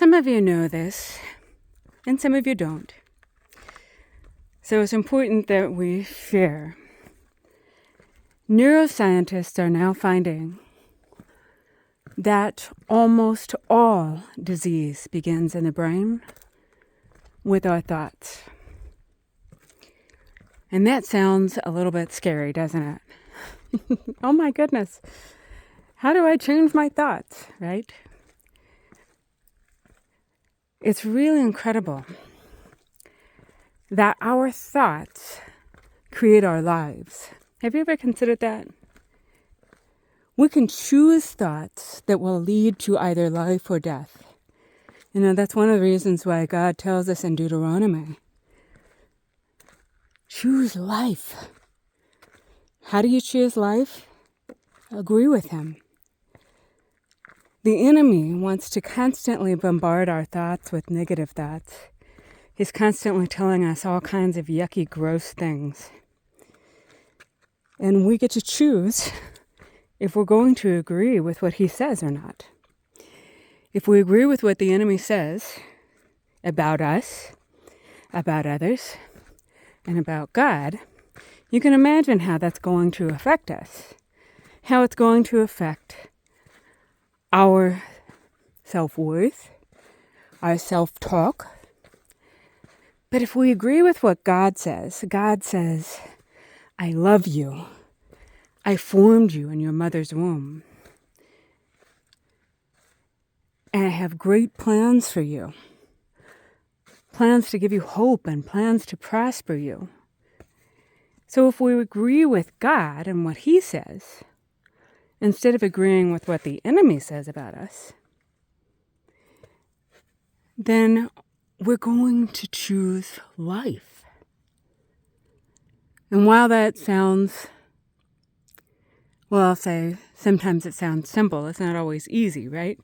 Some of you know this, and some of you don't. So it's important that we share. Neuroscientists are now finding that almost all disease begins in the brain with our thoughts. And that sounds a little bit scary, doesn't it? Oh my goodness. How do I change my thoughts, right? It's really incredible that our thoughts create our lives. Have you ever considered that? We can choose thoughts that will lead to either life or death. You know, that's one of the reasons why God tells us in Deuteronomy, choose life. How do you choose life? Agree with Him. The enemy wants to constantly bombard our thoughts with negative thoughts. He's constantly telling us all kinds of yucky, gross things. And we get to choose if we're going to agree with what he says or not. If we agree with what the enemy says about us, about others, and about God, you can imagine how that's going to affect us, how it's going to affect our self-worth, our self-talk. But if we agree with what God says, I love you. I formed you in your mother's womb. And I have great plans for you. Plans to give you hope and plans to prosper you. So if we agree with God and what He says, instead of agreeing with what the enemy says about us, then we're going to choose life. And while that sounds, well, I'll say sometimes it sounds simple, it's not always easy, right?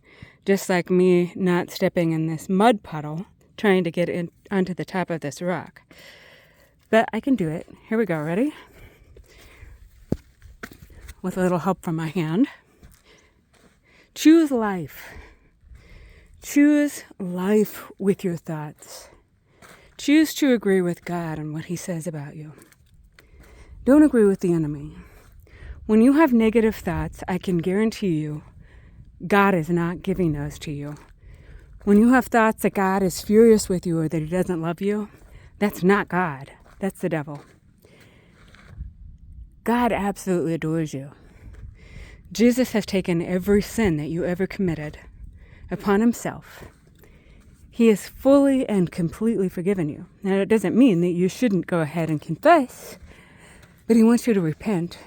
Just like me not stepping in this mud puddle, trying to get in onto the top of this rock. But I can do it. Here we go, ready? With a little help from my hand. Choose life. Choose life with your thoughts. Choose to agree with God and what He says about you. Don't agree with the enemy. When you have negative thoughts, I can guarantee you, God is not giving those to you. When you have thoughts that God is furious with you or that He doesn't love you, that's not God. That's the devil. God absolutely adores you. Jesus has taken every sin that you ever committed upon Himself. He has fully and completely forgiven you. Now, it doesn't mean that you shouldn't go ahead and confess, but He wants you to repent.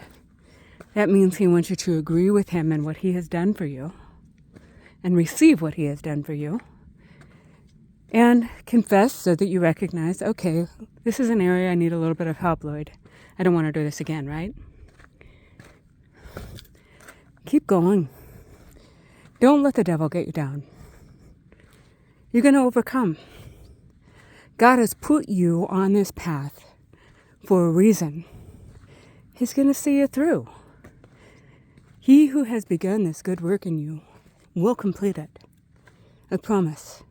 That means He wants you to agree with Him and what He has done for you and receive what He has done for you and confess so that you recognize, okay, this is an area I need a little bit of help, Lord. I don't want to do this again, right? Keep going. Don't let the devil get you down. You're going to overcome. God has put you on this path for a reason. He's going to see you through. He who has begun this good work in you will complete it. I promise.